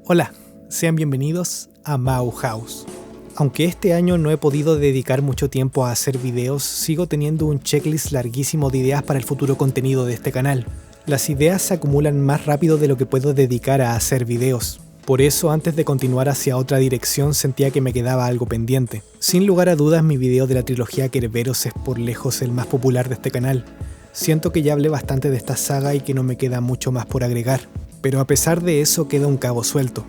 Hola, sean bienvenidos a Mau House. Aunque este año no he podido dedicar mucho tiempo a hacer videos, sigo teniendo un checklist larguísimo de ideas para el futuro contenido de este canal. Las ideas se acumulan más rápido de lo que puedo dedicar a hacer videos. Por eso, antes de continuar hacia otra dirección, sentía que me quedaba algo pendiente. Sin lugar a dudas, mi video de la trilogía Kerberos es por lejos el más popular de este canal. Siento que ya hablé bastante de esta saga y que no me queda mucho más por agregar. Pero a pesar de eso queda un cabo suelto.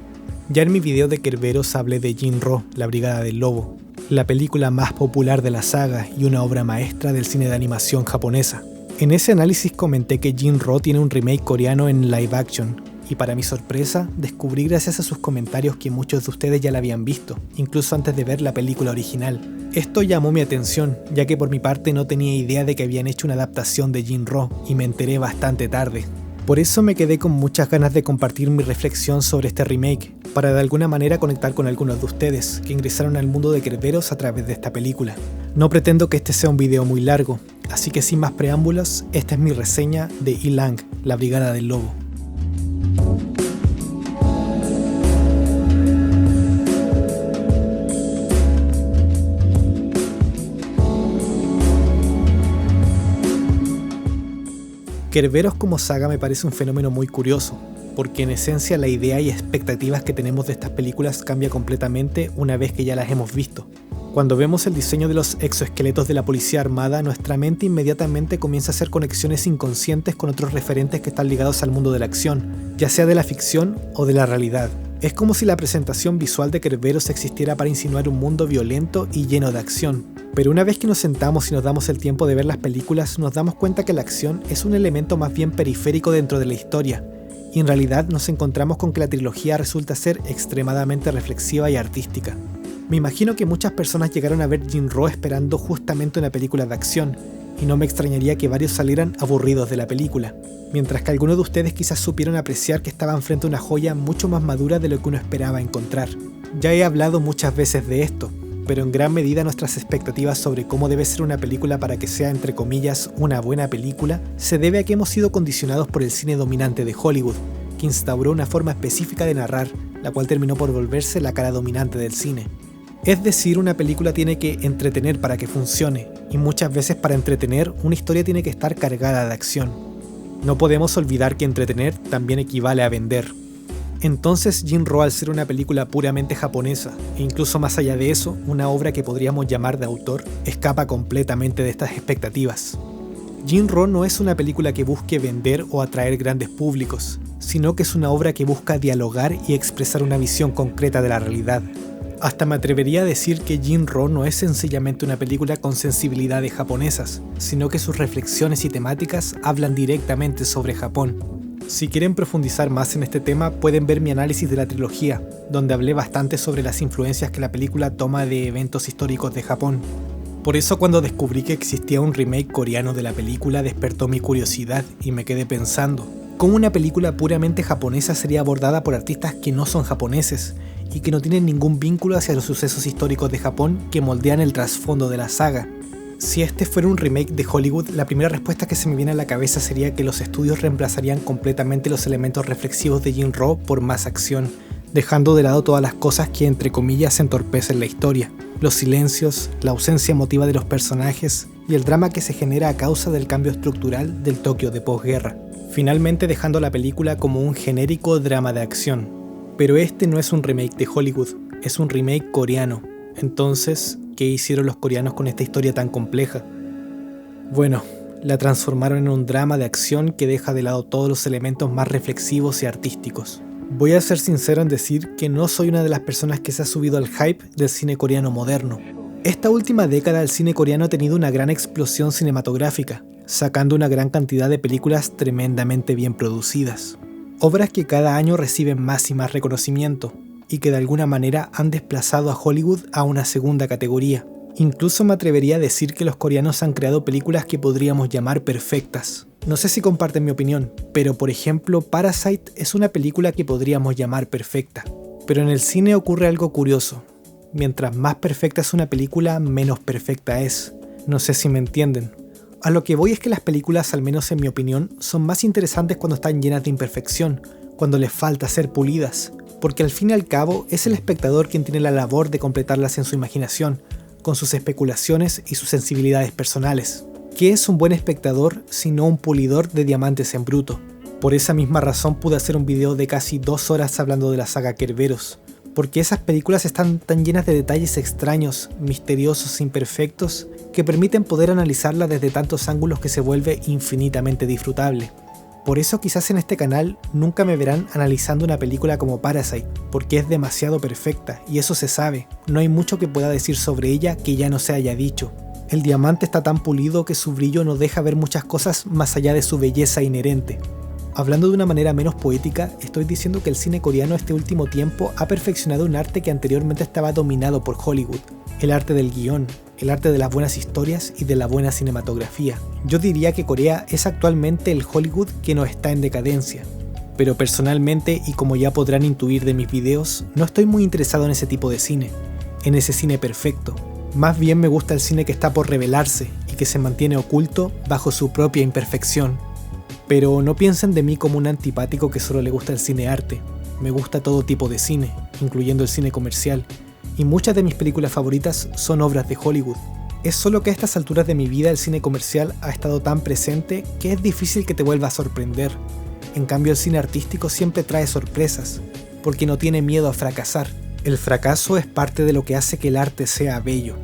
Ya en mi video de Kerberos hablé de Jin-Ro, la Brigada del Lobo, la película más popular de la saga y una obra maestra del cine de animación japonesa. En ese análisis comenté que Jin-Ro tiene un remake coreano en live action, y para mi sorpresa, descubrí gracias a sus comentarios que muchos de ustedes ya la habían visto, incluso antes de ver la película original. Esto llamó mi atención, ya que por mi parte no tenía idea de que habían hecho una adaptación de Jin-Ro, y me enteré bastante tarde. Por eso me quedé con muchas ganas de compartir mi reflexión sobre este remake, para de alguna manera conectar con algunos de ustedes que ingresaron al mundo de Kerberos a través de esta película. No pretendo que este sea un video muy largo, así que sin más preámbulos, esta es mi reseña de Ilang, la Brigada del Lobo. Kerberos como saga me parece un fenómeno muy curioso, porque en esencia la idea y expectativas que tenemos de estas películas cambia completamente una vez que ya las hemos visto. Cuando vemos el diseño de los exoesqueletos de la policía armada, nuestra mente inmediatamente comienza a hacer conexiones inconscientes con otros referentes que están ligados al mundo de la acción, ya sea de la ficción o de la realidad. Es como si la presentación visual de Kerberos existiera para insinuar un mundo violento y lleno de acción. Pero una vez que nos sentamos y nos damos el tiempo de ver las películas, nos damos cuenta que la acción es un elemento más bien periférico dentro de la historia, y en realidad nos encontramos con que la trilogía resulta ser extremadamente reflexiva y artística. Me imagino que muchas personas llegaron a ver Jin-Ro esperando justamente una película de acción, y no me extrañaría que varios salieran aburridos de la película, mientras que algunos de ustedes quizás supieron apreciar que estaban frente a una joya mucho más madura de lo que uno esperaba encontrar. Ya he hablado muchas veces de esto, pero en gran medida nuestras expectativas sobre cómo debe ser una película para que sea, entre comillas, una buena película, se debe a que hemos sido condicionados por el cine dominante de Hollywood, que instauró una forma específica de narrar, la cual terminó por volverse la cara dominante del cine. Es decir, una película tiene que entretener para que funcione, y muchas veces para entretener, una historia tiene que estar cargada de acción. No podemos olvidar que entretener también equivale a vender. Entonces Jin-Ro, al ser una película puramente japonesa, e incluso más allá de eso, una obra que podríamos llamar de autor, escapa completamente de estas expectativas. Jin-Ro no es una película que busque vender o atraer grandes públicos, sino que es una obra que busca dialogar y expresar una visión concreta de la realidad. Hasta me atrevería a decir que Jin-Ro no es sencillamente una película con sensibilidades japonesas, sino que sus reflexiones y temáticas hablan directamente sobre Japón. Si quieren profundizar más en este tema, pueden ver mi análisis de la trilogía, donde hablé bastante sobre las influencias que la película toma de eventos históricos de Japón. Por eso, cuando descubrí que existía un remake coreano de la película, despertó mi curiosidad y me quedé pensando, ¿cómo una película puramente japonesa sería abordada por artistas que no son japoneses y que no tienen ningún vínculo hacia los sucesos históricos de Japón que moldean el trasfondo de la saga? Si este fuera un remake de Hollywood, la primera respuesta que se me viene a la cabeza sería que los estudios reemplazarían completamente los elementos reflexivos de Jin-Ro por más acción, dejando de lado todas las cosas que entre comillas entorpecen la historia, los silencios, la ausencia emotiva de los personajes y el drama que se genera a causa del cambio estructural del Tokio de posguerra, finalmente dejando la película como un genérico drama de acción. Pero este no es un remake de Hollywood, es un remake coreano. Entonces, ¿qué hicieron los coreanos con esta historia tan compleja? Bueno, la transformaron en un drama de acción que deja de lado todos los elementos más reflexivos y artísticos. Voy a ser sincero en decir que no soy una de las personas que se ha subido al hype del cine coreano moderno. Esta última década el cine coreano ha tenido una gran explosión cinematográfica, sacando una gran cantidad de películas tremendamente bien producidas. Obras que cada año reciben más y más reconocimiento, y que de alguna manera han desplazado a Hollywood a una segunda categoría. Incluso me atrevería a decir que los coreanos han creado películas que podríamos llamar perfectas. No sé si comparten mi opinión, pero por ejemplo Parasite es una película que podríamos llamar perfecta. Pero en el cine ocurre algo curioso. Mientras más perfecta es una película, menos perfecta es. No sé si me entienden. A lo que voy es que las películas, al menos en mi opinión, son más interesantes cuando están llenas de imperfección, cuando les falta ser pulidas, porque al fin y al cabo es el espectador quien tiene la labor de completarlas en su imaginación, con sus especulaciones y sus sensibilidades personales. ¿Qué es un buen espectador sino un pulidor de diamantes en bruto? Por esa misma razón pude hacer un video de casi 2 horas hablando de la saga Kerberos, porque esas películas están tan llenas de detalles extraños, misteriosos e imperfectos, que permiten poder analizarla desde tantos ángulos que se vuelve infinitamente disfrutable. Por eso quizás en este canal nunca me verán analizando una película como Parasite, porque es demasiado perfecta, y eso se sabe, no hay mucho que pueda decir sobre ella que ya no se haya dicho. El diamante está tan pulido que su brillo no deja ver muchas cosas más allá de su belleza inherente. Hablando de una manera menos poética, estoy diciendo que el cine coreano este último tiempo ha perfeccionado un arte que anteriormente estaba dominado por Hollywood, el arte del guión, el arte de las buenas historias y de la buena cinematografía. Yo diría que Corea es actualmente el Hollywood que no está en decadencia. Pero personalmente, y como ya podrán intuir de mis videos, no estoy muy interesado en ese tipo de cine, en ese cine perfecto. Más bien me gusta el cine que está por revelarse y que se mantiene oculto bajo su propia imperfección. Pero no piensen de mí como un antipático que solo le gusta el cine arte. Me gusta todo tipo de cine, incluyendo el cine comercial, y muchas de mis películas favoritas son obras de Hollywood. Es solo que a estas alturas de mi vida el cine comercial ha estado tan presente que es difícil que te vuelva a sorprender. En cambio el cine artístico siempre trae sorpresas, porque no tiene miedo a fracasar. El fracaso es parte de lo que hace que el arte sea bello.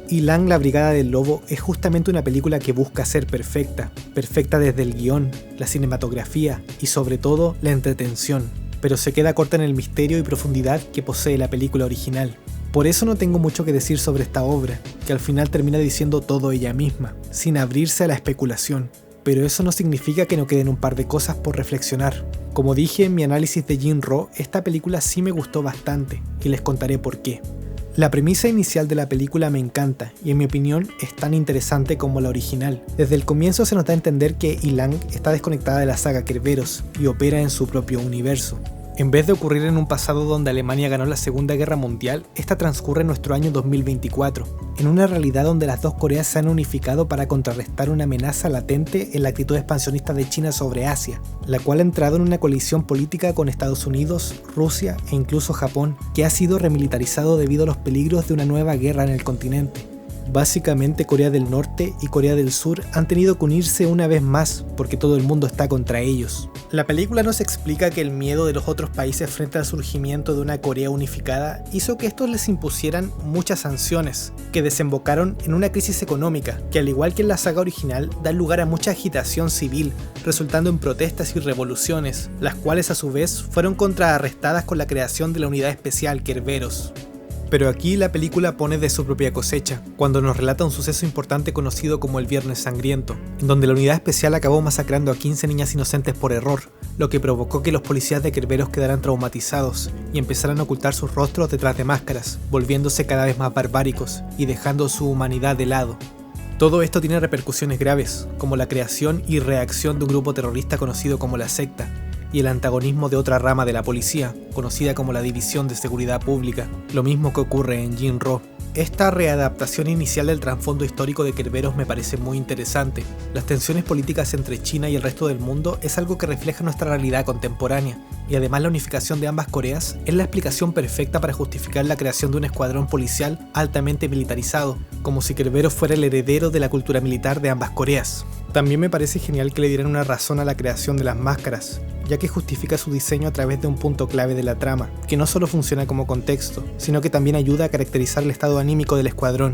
Ilang, la Brigada del Lobo es justamente una película que busca ser perfecta, perfecta desde el guión, la cinematografía y sobre todo la entretención, pero se queda corta en el misterio y profundidad que posee la película original. Por eso no tengo mucho que decir sobre esta obra, que al final termina diciendo todo ella misma, sin abrirse a la especulación. Pero eso no significa que no queden un par de cosas por reflexionar. Como dije en mi análisis de Jin-Ro, esta película sí me gustó bastante, y les contaré por qué. La premisa inicial de la película me encanta, y en mi opinión es tan interesante como la original. Desde el comienzo se nos da a entender que Ilang está desconectada de la saga Kerberos, y opera en su propio universo. En vez de ocurrir en un pasado donde Alemania ganó la Segunda Guerra Mundial, esta transcurre en nuestro año 2024, en una realidad donde las dos Coreas se han unificado para contrarrestar una amenaza latente en la actitud expansionista de China sobre Asia, la cual ha entrado en una colisión política con Estados Unidos, Rusia e incluso Japón, que ha sido remilitarizado debido a los peligros de una nueva guerra en el continente. Básicamente Corea del Norte y Corea del Sur han tenido que unirse una vez más porque todo el mundo está contra ellos. La película nos explica que el miedo de los otros países frente al surgimiento de una Corea unificada hizo que estos les impusieran muchas sanciones, que desembocaron en una crisis económica, que al igual que en la saga original, da lugar a mucha agitación civil, resultando en protestas y revoluciones, las cuales a su vez fueron contrarrestadas con la creación de la unidad especial Kerberos. Pero aquí la película pone de su propia cosecha, cuando nos relata un suceso importante conocido como el Viernes Sangriento, en donde la unidad especial acabó masacrando a 15 niñas inocentes por error, lo que provocó que los policías de Kerberos quedaran traumatizados y empezaran a ocultar sus rostros detrás de máscaras, volviéndose cada vez más barbáricos y dejando su humanidad de lado. Todo esto tiene repercusiones graves, como la creación y reacción de un grupo terrorista conocido como la secta, y el antagonismo de otra rama de la policía, conocida como la División de Seguridad Pública, lo mismo que ocurre en Jin-Ro. Esta readaptación inicial del trasfondo histórico de Kerberos me parece muy interesante. Las tensiones políticas entre China y el resto del mundo es algo que refleja nuestra realidad contemporánea, y además la unificación de ambas Coreas es la explicación perfecta para justificar la creación de un escuadrón policial altamente militarizado, como si Kerberos fuera el heredero de la cultura militar de ambas Coreas. También me parece genial que le dieran una razón a la creación de las máscaras, ya que justifica su diseño a través de un punto clave de la trama, que no solo funciona como contexto, sino que también ayuda a caracterizar el estado anímico del escuadrón.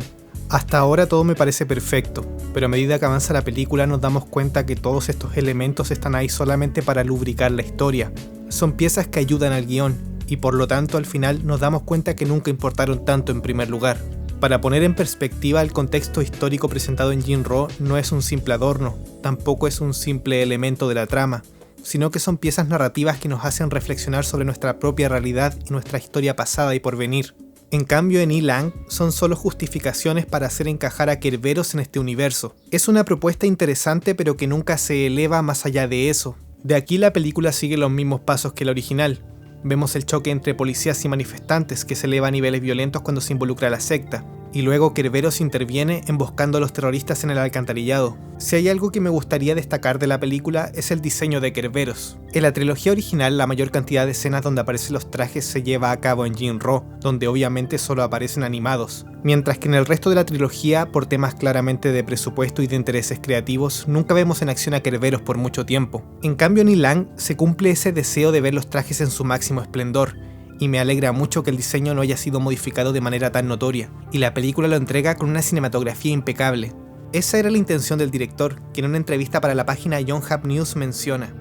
Hasta ahora todo me parece perfecto, pero a medida que avanza la película nos damos cuenta que todos estos elementos están ahí solamente para lubricar la historia. Son piezas que ayudan al guión, y por lo tanto al final nos damos cuenta que nunca importaron tanto en primer lugar. Para poner en perspectiva, el contexto histórico presentado en Jin-Ro no es un simple adorno, tampoco es un simple elemento de la trama, sino que son piezas narrativas que nos hacen reflexionar sobre nuestra propia realidad y nuestra historia pasada y porvenir. En cambio, en Ilang son solo justificaciones para hacer encajar a Kerberos en este universo. Es una propuesta interesante pero que nunca se eleva más allá de eso. De aquí la película sigue los mismos pasos que la original. Vemos el choque entre policías y manifestantes que se eleva a niveles violentos cuando se involucra a la secta. y luego Kerberos interviene emboscando a los terroristas en el alcantarillado. Si hay algo que me gustaría destacar de la película es el diseño de Kerberos. En la trilogía original, la mayor cantidad de escenas donde aparecen los trajes se lleva a cabo en Jinro, donde obviamente solo aparecen animados, mientras que en el resto de la trilogía, por temas claramente de presupuesto y de intereses creativos, nunca vemos en acción a Kerberos por mucho tiempo. En cambio en Ilang se cumple ese deseo de ver los trajes en su máximo esplendor, y me alegra mucho que el diseño no haya sido modificado de manera tan notoria, y la película lo entrega con una cinematografía impecable. Esa era la intención del director, que en una entrevista para la página Yonhap News menciona: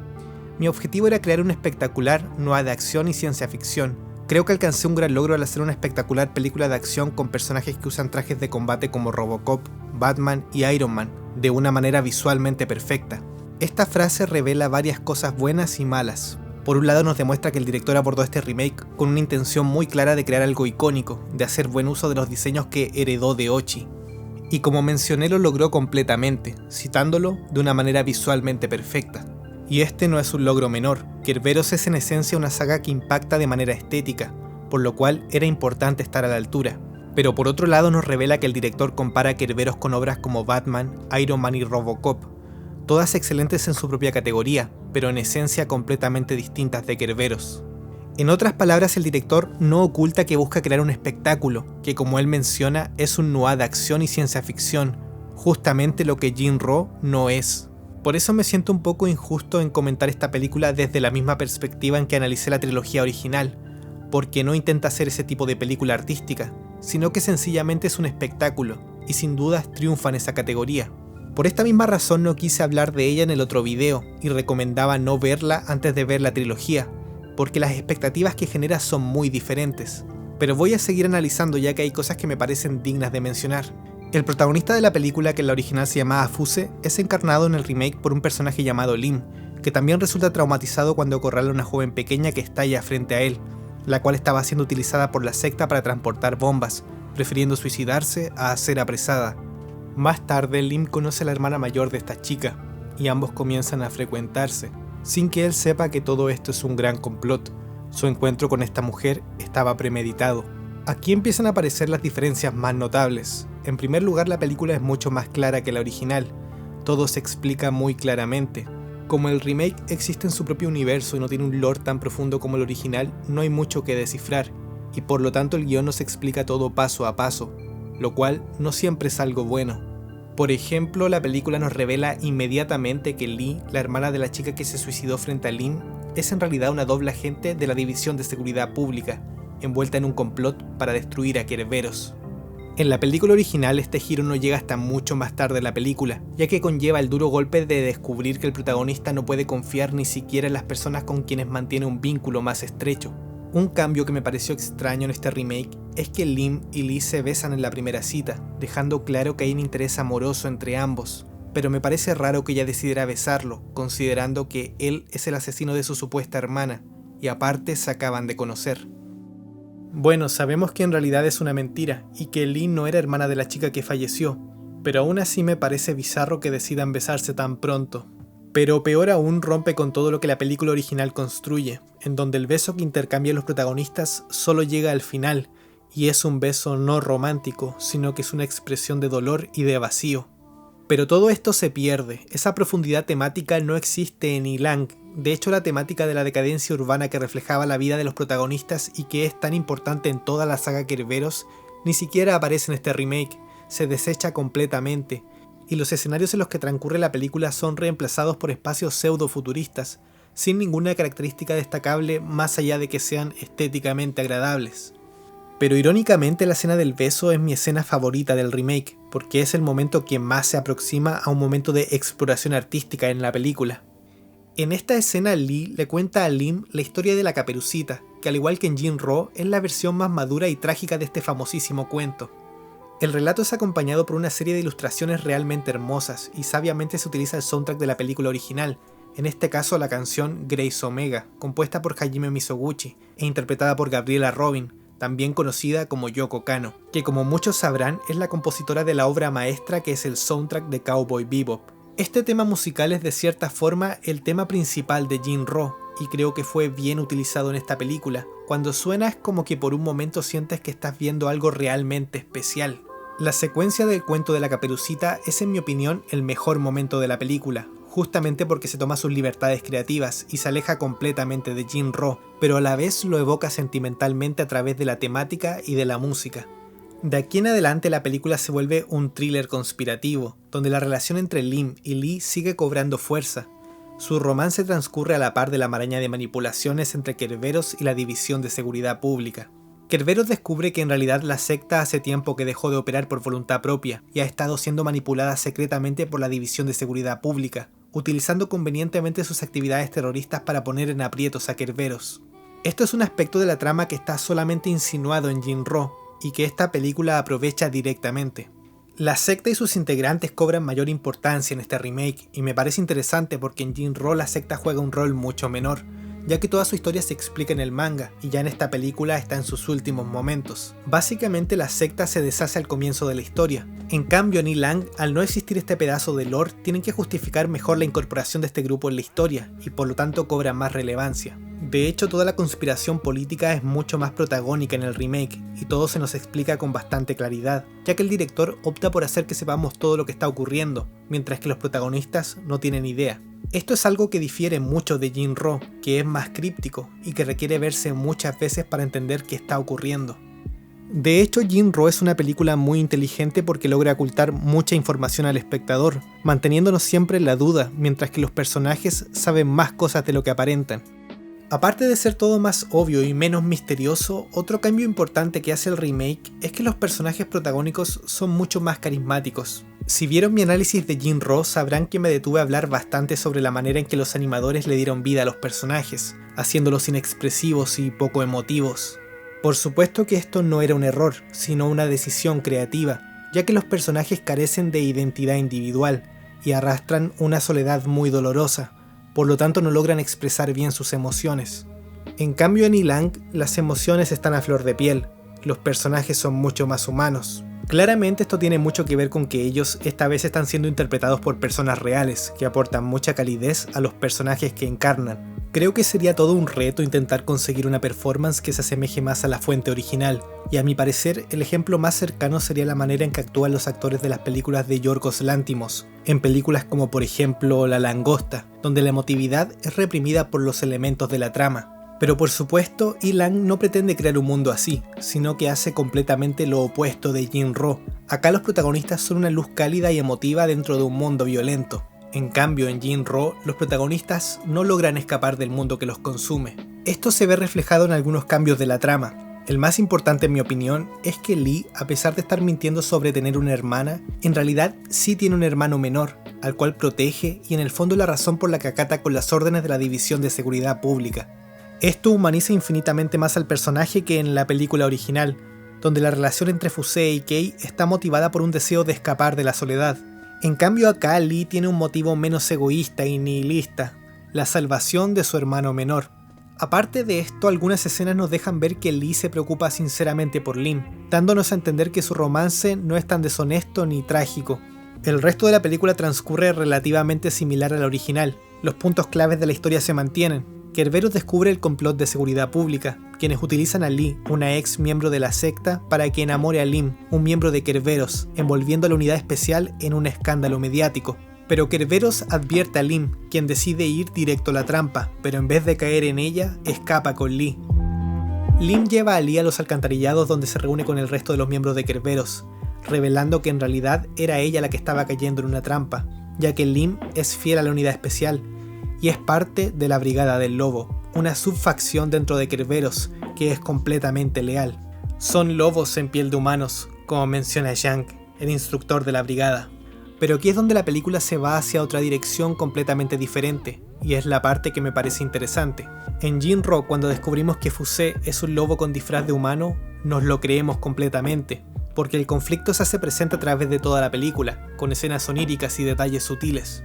"Mi objetivo era crear un espectacular noir de acción y ciencia ficción. Creo que alcancé un gran logro al hacer una espectacular película de acción con personajes que usan trajes de combate como Robocop, Batman y Iron Man, de una manera visualmente perfecta". Esta frase revela varias cosas buenas y malas. Por un lado nos demuestra que el director abordó este remake con una intención muy clara de crear algo icónico, de hacer buen uso de los diseños que heredó de Ochi. Y como mencioné lo logró completamente, citándolo de una manera visualmente perfecta. Y este no es un logro menor, Kerberos es en esencia una saga que impacta de manera estética, por lo cual era importante estar a la altura. Pero por otro lado nos revela que el director compara a Kerberos con obras como Batman, Iron Man y Robocop, todas excelentes en su propia categoría, pero en esencia completamente distintas de Kerberos. En otras palabras, el director no oculta que busca crear un espectáculo, que como él menciona es un noir de acción y ciencia ficción, justamente lo que Jinro no es. Por eso me siento un poco injusto en comentar esta película desde la misma perspectiva en que analicé la trilogía original, porque no intenta hacer ese tipo de película artística, sino que sencillamente es un espectáculo, y sin dudas triunfa en esa categoría. Por esta misma razón no quise hablar de ella en el otro video, y recomendaba no verla antes de ver la trilogía, porque las expectativas que genera son muy diferentes. Pero voy a seguir analizando ya que hay cosas que me parecen dignas de mencionar. El protagonista de la película, que en la original se llamaba Fuse, es encarnado en el remake por un personaje llamado Lim, que también resulta traumatizado cuando acorrala a una joven pequeña que estalla frente a él, la cual estaba siendo utilizada por la secta para transportar bombas, prefiriendo suicidarse a ser apresada. Más tarde, Lim conoce a la hermana mayor de esta chica, y ambos comienzan a frecuentarse, sin que él sepa que todo esto es un gran complot. Su encuentro con esta mujer estaba premeditado. Aquí empiezan a aparecer las diferencias más notables. En primer lugar, la película es mucho más clara que la original. Todo se explica muy claramente. Como el remake existe en su propio universo y no tiene un lore tan profundo como el original, no hay mucho que descifrar, y por lo tanto el guión nos explica todo paso a paso, lo cual no siempre es algo bueno. Por ejemplo, la película nos revela inmediatamente que Lee, la hermana de la chica que se suicidó frente a Lin, es en realidad una doble agente de la División de Seguridad Pública, envuelta en un complot para destruir a Kerberos. En la película original este giro no llega hasta mucho más tarde en la película, ya que conlleva el duro golpe de descubrir que el protagonista no puede confiar ni siquiera en las personas con quienes mantiene un vínculo más estrecho. Un cambio que me pareció extraño en este remake es que Lim y Lee se besan en la primera cita, dejando claro que hay un interés amoroso entre ambos, pero me parece raro que ella decidiera besarlo, considerando que él es el asesino de su supuesta hermana, y aparte se acaban de conocer. Bueno, sabemos que en realidad es una mentira, y que Lee no era hermana de la chica que falleció, pero aún así me parece bizarro que decidan besarse tan pronto. Pero peor aún, rompe con todo lo que la película original construye, en donde el beso que intercambian los protagonistas solo llega al final, y es un beso no romántico, sino que es una expresión de dolor y de vacío. Pero todo esto se pierde, esa profundidad temática no existe en Ilang. De hecho, la temática de la decadencia urbana que reflejaba la vida de los protagonistas y que es tan importante en toda la saga Kerberos, ni siquiera aparece en este remake, se desecha completamente, y los escenarios en los que transcurre la película son reemplazados por espacios pseudo-futuristas, sin ninguna característica destacable más allá de que sean estéticamente agradables. Pero irónicamente la escena del beso es mi escena favorita del remake, porque es el momento que más se aproxima a un momento de exploración artística en la película. En esta escena Lee le cuenta a Lim la historia de la Caperucita, que al igual que en Jinro es la versión más madura y trágica de este famosísimo cuento. El relato es acompañado por una serie de ilustraciones realmente hermosas y sabiamente se utiliza el soundtrack de la película original, en este caso la canción Grace Omega, compuesta por Hajime Mizoguchi e interpretada por Gabriela Robin, también conocida como Yoko Kanno, que como muchos sabrán es la compositora de la obra maestra que es el soundtrack de Cowboy Bebop. Este tema musical es de cierta forma el tema principal de Jinro, y creo que fue bien utilizado en esta película. Cuando suena es como que por un momento sientes que estás viendo algo realmente especial. La secuencia del cuento de la Caperucita es, en mi opinión, el mejor momento de la película, justamente porque se toma sus libertades creativas y se aleja completamente de Jin-Roh, pero a la vez lo evoca sentimentalmente a través de la temática y de la música. De aquí en adelante la película se vuelve un thriller conspirativo, donde la relación entre Lim y Lee sigue cobrando fuerza. Su romance transcurre a la par de la maraña de manipulaciones entre Kerberos y la División de Seguridad Pública. Kerberos descubre que en realidad la secta hace tiempo que dejó de operar por voluntad propia y ha estado siendo manipulada secretamente por la División de Seguridad Pública, utilizando convenientemente sus actividades terroristas para poner en aprietos a Kerberos. Esto es un aspecto de la trama que está solamente insinuado en Jin-Roh y que esta película aprovecha directamente. La secta y sus integrantes cobran mayor importancia en este remake y me parece interesante porque en Jin-Roh la secta juega un rol mucho menor, ya que toda su historia se explica en el manga y ya en esta película está en sus últimos momentos. Básicamente la secta se deshace al comienzo de la historia. En cambio en Ilang, al no existir este pedazo de lore, tienen que justificar mejor la incorporación de este grupo en la historia y por lo tanto cobra más relevancia. De hecho, toda la conspiración política es mucho más protagónica en el remake y todo se nos explica con bastante claridad, ya que el director opta por hacer que sepamos todo lo que está ocurriendo, mientras que los protagonistas no tienen idea. Esto es algo que difiere mucho de Jin-Roh, que es más críptico y que requiere verse muchas veces para entender qué está ocurriendo. De hecho, Jin-Roh es una película muy inteligente porque logra ocultar mucha información al espectador, manteniéndonos siempre en la duda, mientras que los personajes saben más cosas de lo que aparentan. Aparte de ser todo más obvio y menos misterioso, otro cambio importante que hace el remake es que los personajes protagónicos son mucho más carismáticos. Si vieron mi análisis de Jin-Roh sabrán que me detuve a hablar bastante sobre la manera en que los animadores le dieron vida a los personajes, haciéndolos inexpresivos y poco emotivos. Por supuesto que esto no era un error, sino una decisión creativa, ya que los personajes carecen de identidad individual y arrastran una soledad muy dolorosa. Por lo tanto no logran expresar bien sus emociones. En cambio en Ilang, las emociones están a flor de piel, los personajes son mucho más humanos. Claramente esto tiene mucho que ver con que ellos esta vez están siendo interpretados por personas reales, que aportan mucha calidez a los personajes que encarnan. Creo que sería todo un reto intentar conseguir una performance que se asemeje más a la fuente original, y a mi parecer el ejemplo más cercano sería la manera en que actúan los actores de las películas de Yorgos Lanthimos, en películas como por ejemplo La Langosta, donde la emotividad es reprimida por los elementos de la trama. Pero por supuesto, Ilang no pretende crear un mundo así, sino que hace completamente lo opuesto de Jin-Roh. Acá los protagonistas son una luz cálida y emotiva dentro de un mundo violento. En cambio, en Jin-Roh, los protagonistas no logran escapar del mundo que los consume. Esto se ve reflejado en algunos cambios de la trama. El más importante en mi opinión es que Lee, a pesar de estar mintiendo sobre tener una hermana, en realidad sí tiene un hermano menor, al cual protege y en el fondo es la razón por la que acata con las órdenes de la División de Seguridad Pública. Esto humaniza infinitamente más al personaje que en la película original, donde la relación entre Fusée y Kei está motivada por un deseo de escapar de la soledad. En cambio acá Lee tiene un motivo menos egoísta y nihilista, la salvación de su hermano menor. Aparte de esto, algunas escenas nos dejan ver que Lee se preocupa sinceramente por Lim, dándonos a entender que su romance no es tan deshonesto ni trágico. El resto de la película transcurre relativamente similar a la original. Los puntos claves de la historia se mantienen. Kerberos descubre el complot de seguridad pública, quienes utilizan a Lee, una ex miembro de la secta, para que enamore a Lim, un miembro de Kerberos, envolviendo a la unidad especial en un escándalo mediático. Pero Kerberos advierte a Lim, quien decide ir directo a la trampa, pero en vez de caer en ella, escapa con Lee. Lim lleva a Lee a los alcantarillados donde se reúne con el resto de los miembros de Kerberos, revelando que en realidad era ella la que estaba cayendo en una trampa, ya que Lim es fiel a la unidad especial, y es parte de la Brigada del Lobo, una subfacción dentro de Kerberos que es completamente leal. Son lobos en piel de humanos, como menciona Yang, el instructor de la brigada. Pero aquí es donde la película se va hacia otra dirección completamente diferente, y es la parte que me parece interesante. En Jin-Roh, cuando descubrimos que Fusée es un lobo con disfraz de humano, nos lo creemos completamente, porque el conflicto se hace presente a través de toda la película, con escenas oníricas y detalles sutiles.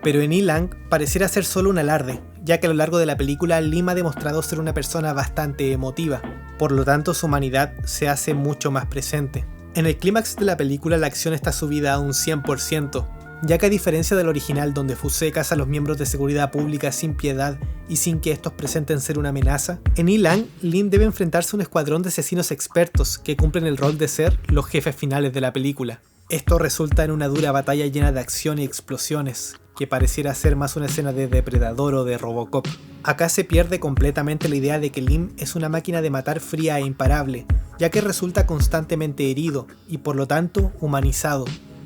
Pero en Ilang pareciera ser solo un alarde, ya que a lo largo de la película Lim ha demostrado ser una persona bastante emotiva, por lo tanto su humanidad se hace mucho más presente. En el clímax de la película la acción está subida a un 100%, ya que a diferencia del original donde Fuse caza a los miembros de seguridad pública sin piedad y sin que estos presenten ser una amenaza, en Ilan, Lim debe enfrentarse a un escuadrón de asesinos expertos que cumplen el rol de ser los jefes finales de la película. Esto resulta en una dura batalla llena de acción y explosiones, que pareciera ser más una escena de Depredador o de Robocop. Acá se pierde completamente la idea de que Lim es una máquina de matar fría e imparable, ya que resulta constantemente herido y por lo tanto humanizado.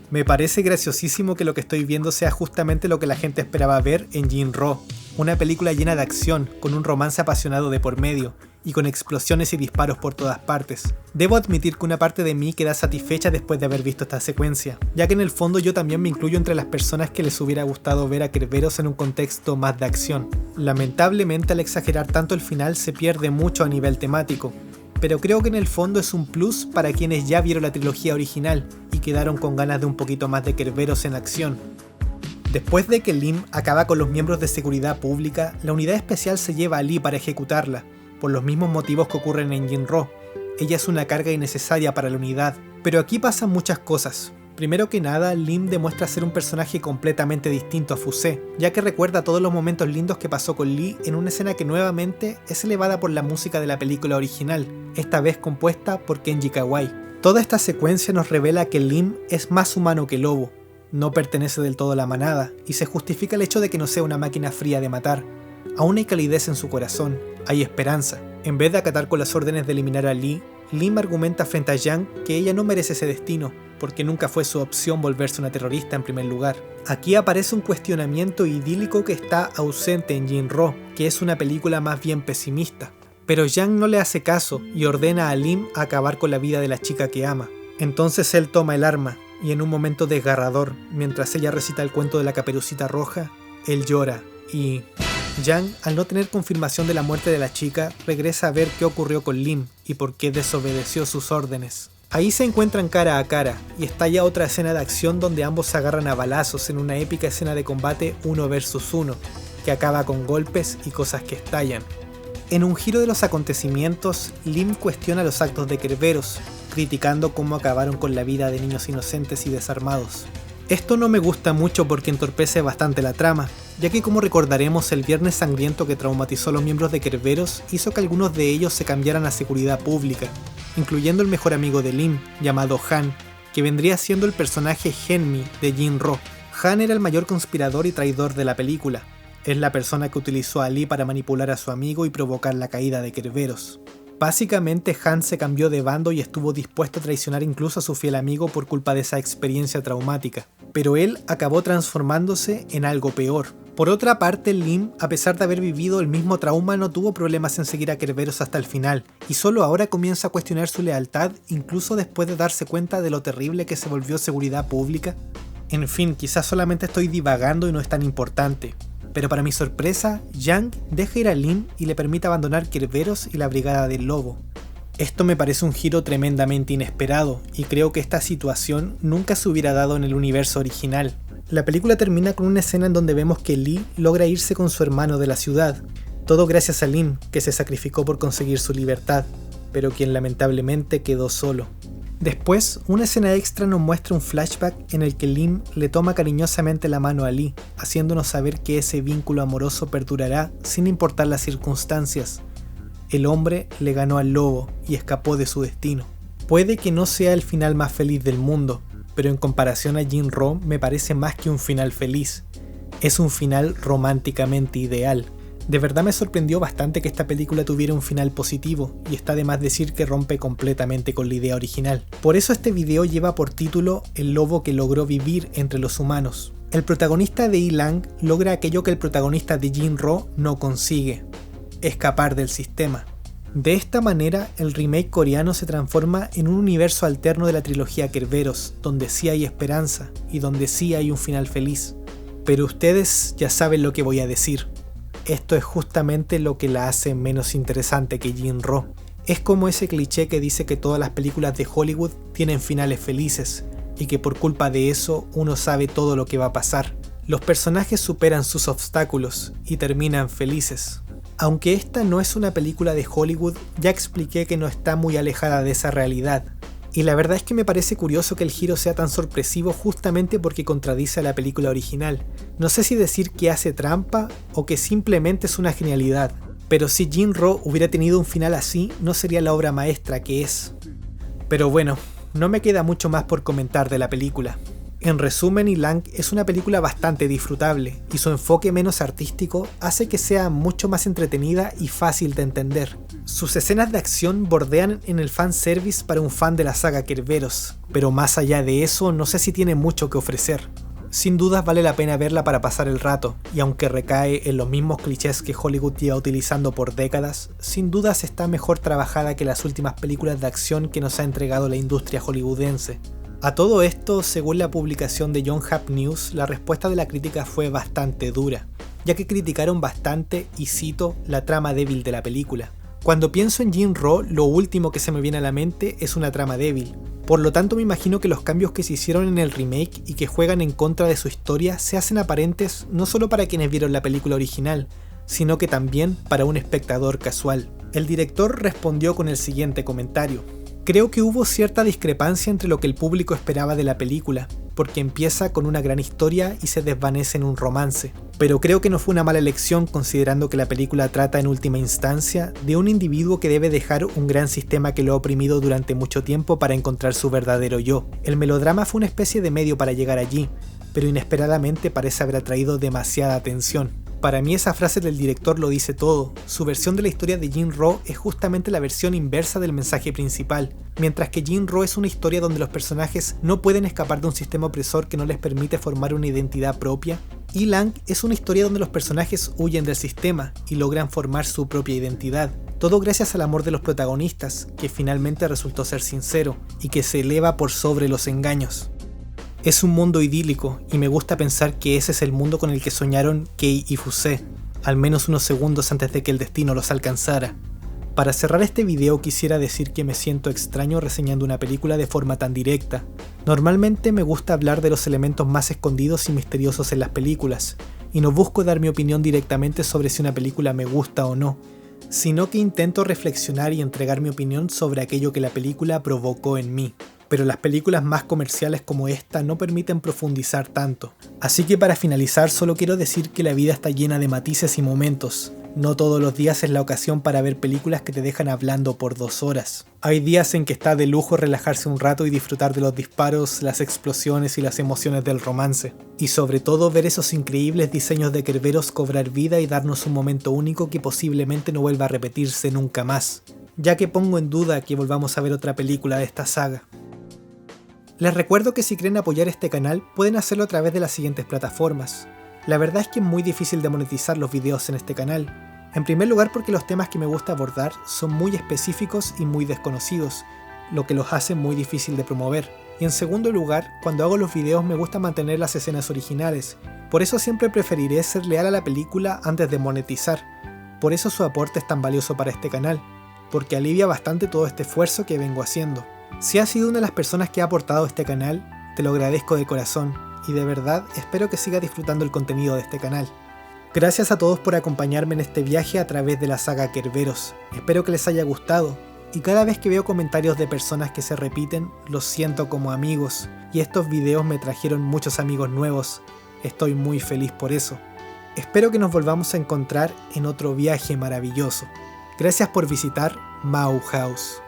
Me parece graciosísimo que lo que estoy viendo sea justamente lo que la gente esperaba ver en Jin-Ro, una película llena de acción, con un romance apasionado de por medio, y con explosiones y disparos por todas partes. Debo admitir que una parte de mí queda satisfecha después de haber visto esta secuencia, ya que en el fondo yo también me incluyo entre las personas que les hubiera gustado ver a Kerberos en un contexto más de acción. Lamentablemente al exagerar tanto el final se pierde mucho a nivel temático, pero creo que en el fondo es un plus para quienes ya vieron la trilogía original y quedaron con ganas de un poquito más de Kerberos en acción. Después de que Lim acaba con los miembros de seguridad pública, la unidad especial se lleva a Lee para ejecutarla, por los mismos motivos que ocurren en Jin-Ro. Ella es una carga innecesaria para la unidad, pero aquí pasan muchas cosas. Primero que nada, Lim demuestra ser un personaje completamente distinto a Fuse, ya que recuerda todos los momentos lindos que pasó con Lee en una escena que nuevamente es elevada por la música de la película original, esta vez compuesta por Kenji Kawai. Toda esta secuencia nos revela que Lim es más humano que lobo, no pertenece del todo a la manada, y se justifica el hecho de que no sea una máquina fría de matar. Aún hay calidez en su corazón, hay esperanza. En vez de acatar con las órdenes de eliminar a Lee, Lim argumenta frente a Yang que ella no merece ese destino, porque nunca fue su opción volverse una terrorista en primer lugar. Aquí aparece un cuestionamiento idílico que está ausente en Jin-Ro, que es una película más bien pesimista. Pero Yang no le hace caso y ordena a Lim acabar con la vida de la chica que ama. Entonces él toma el arma, y en un momento desgarrador, mientras ella recita el cuento de la Caperucita Roja, él llora y... Yang, al no tener confirmación de la muerte de la chica, regresa a ver qué ocurrió con Lim y por qué desobedeció sus órdenes. Ahí se encuentran cara a cara y estalla otra escena de acción donde ambos se agarran a balazos en una épica escena de combate 1 versus 1, que acaba con golpes y cosas que estallan. En un giro de los acontecimientos, Lim cuestiona los actos de Kerberos, criticando cómo acabaron con la vida de niños inocentes y desarmados. Esto no me gusta mucho porque entorpece bastante la trama, ya que como recordaremos el Viernes Sangriento que traumatizó a los miembros de Kerberos hizo que algunos de ellos se cambiaran a seguridad pública, incluyendo el mejor amigo de Lim, llamado Han, que vendría siendo el personaje Genmi de Jin-Ro. Han era el mayor conspirador y traidor de la película, es la persona que utilizó a Lee para manipular a su amigo y provocar la caída de Kerberos. Básicamente Han se cambió de bando y estuvo dispuesto a traicionar incluso a su fiel amigo por culpa de esa experiencia traumática, pero él acabó transformándose en algo peor. Por otra parte, Lim, a pesar de haber vivido el mismo trauma, no tuvo problemas en seguir a Kerberos hasta el final, y solo ahora comienza a cuestionar su lealtad, incluso después de darse cuenta de lo terrible que se volvió seguridad pública. En fin, quizás solamente estoy divagando y no es tan importante. Pero para mi sorpresa, Yang deja ir a Lim y le permite abandonar Kerberos y la Brigada del Lobo. Esto me parece un giro tremendamente inesperado, y creo que esta situación nunca se hubiera dado en el universo original. La película termina con una escena en donde vemos que Lee logra irse con su hermano de la ciudad, todo gracias a Lim, que se sacrificó por conseguir su libertad, pero quien lamentablemente quedó solo. Después, una escena extra nos muestra un flashback en el que Lim le toma cariñosamente la mano a Lee, haciéndonos saber que ese vínculo amoroso perdurará sin importar las circunstancias. El hombre le ganó al lobo y escapó de su destino. Puede que no sea el final más feliz del mundo, pero en comparación a Jin-Ro me parece más que un final feliz. Es un final románticamente ideal. De verdad me sorprendió bastante que esta película tuviera un final positivo, y está de más decir que rompe completamente con la idea original. Por eso este video lleva por título El lobo que logró vivir entre los humanos. El protagonista de Ilan logra aquello que el protagonista de Jin-Ro no consigue: escapar del sistema. De esta manera, el remake coreano se transforma en un universo alterno de la trilogía Kerberos, donde sí hay esperanza y donde sí hay un final feliz. Pero ustedes ya saben lo que voy a decir. Esto es justamente lo que la hace menos interesante que Jin-Ro. Es como ese cliché que dice que todas las películas de Hollywood tienen finales felices, y que por culpa de eso uno sabe todo lo que va a pasar. Los personajes superan sus obstáculos y terminan felices. Aunque esta no es una película de Hollywood, ya expliqué que no está muy alejada de esa realidad. Y la verdad es que me parece curioso que el giro sea tan sorpresivo justamente porque contradice a la película original. No sé si decir que hace trampa o que simplemente es una genialidad, pero si Jin-Roh hubiera tenido un final así, no sería la obra maestra que es. Pero bueno, no me queda mucho más por comentar de la película. En resumen, Ilang es una película bastante disfrutable, y su enfoque menos artístico hace que sea mucho más entretenida y fácil de entender. Sus escenas de acción bordean en el fanservice para un fan de la saga Kerberos, pero más allá de eso no sé si tiene mucho que ofrecer. Sin dudas vale la pena verla para pasar el rato, y aunque recae en los mismos clichés que Hollywood lleva utilizando por décadas, sin dudas está mejor trabajada que las últimas películas de acción que nos ha entregado la industria hollywoodense. A todo esto, según la publicación de Yonhap News, la respuesta de la crítica fue bastante dura, ya que criticaron bastante, y cito, la trama débil de la película. Cuando pienso en Jin-Roh, lo último que se me viene a la mente es una trama débil. Por lo tanto, me imagino que los cambios que se hicieron en el remake y que juegan en contra de su historia se hacen aparentes no solo para quienes vieron la película original, sino que también para un espectador casual. El director respondió con el siguiente comentario: creo que hubo cierta discrepancia entre lo que el público esperaba de la película, porque empieza con una gran historia y se desvanece en un romance. Pero creo que no fue una mala elección considerando que la película trata en última instancia de un individuo que debe dejar un gran sistema que lo ha oprimido durante mucho tiempo para encontrar su verdadero yo. El melodrama fue una especie de medio para llegar allí, pero inesperadamente parece haber atraído demasiada atención. Para mí esa frase del director lo dice todo. Su versión de la historia de Jin-Roh es justamente la versión inversa del mensaje principal. Mientras que Jin-Roh es una historia donde los personajes no pueden escapar de un sistema opresor que no les permite formar una identidad propia, Ilang es una historia donde los personajes huyen del sistema y logran formar su propia identidad. Todo gracias al amor de los protagonistas, que finalmente resultó ser sincero y que se eleva por sobre los engaños. Es un mundo idílico, y me gusta pensar que ese es el mundo con el que soñaron Kei y Fusé, al menos unos segundos antes de que el destino los alcanzara. Para cerrar este video quisiera decir que me siento extraño reseñando una película de forma tan directa. Normalmente me gusta hablar de los elementos más escondidos y misteriosos en las películas, y no busco dar mi opinión directamente sobre si una película me gusta o no, sino que intento reflexionar y entregar mi opinión sobre aquello que la película provocó en mí. Pero las películas más comerciales como esta no permiten profundizar tanto. Así que para finalizar solo quiero decir que la vida está llena de matices y momentos. No todos los días es la ocasión para ver películas que te dejan hablando por 2 horas. Hay días en que está de lujo relajarse un rato y disfrutar de los disparos, las explosiones y las emociones del romance. Y sobre todo ver esos increíbles diseños de Kerberos cobrar vida y darnos un momento único que posiblemente no vuelva a repetirse nunca más. Ya que pongo en duda que volvamos a ver otra película de esta saga. Les recuerdo que si quieren apoyar este canal pueden hacerlo a través de las siguientes plataformas. La verdad es que es muy difícil de monetizar los videos en este canal. En primer lugar porque los temas que me gusta abordar son muy específicos y muy desconocidos, lo que los hace muy difícil de promover. Y en segundo lugar, cuando hago los videos me gusta mantener las escenas originales, por eso siempre preferiré ser leal a la película antes de monetizar. Por eso su aporte es tan valioso para este canal, porque alivia bastante todo este esfuerzo que vengo haciendo. Si has sido una de las personas que ha aportado a este canal, te lo agradezco de corazón, y de verdad espero que sigas disfrutando el contenido de este canal. Gracias a todos por acompañarme en este viaje a través de la saga Kerberos, espero que les haya gustado, y cada vez que veo comentarios de personas que se repiten, los siento como amigos, y estos videos me trajeron muchos amigos nuevos, estoy muy feliz por eso. Espero que nos volvamos a encontrar en otro viaje maravilloso. Gracias por visitar Mau House.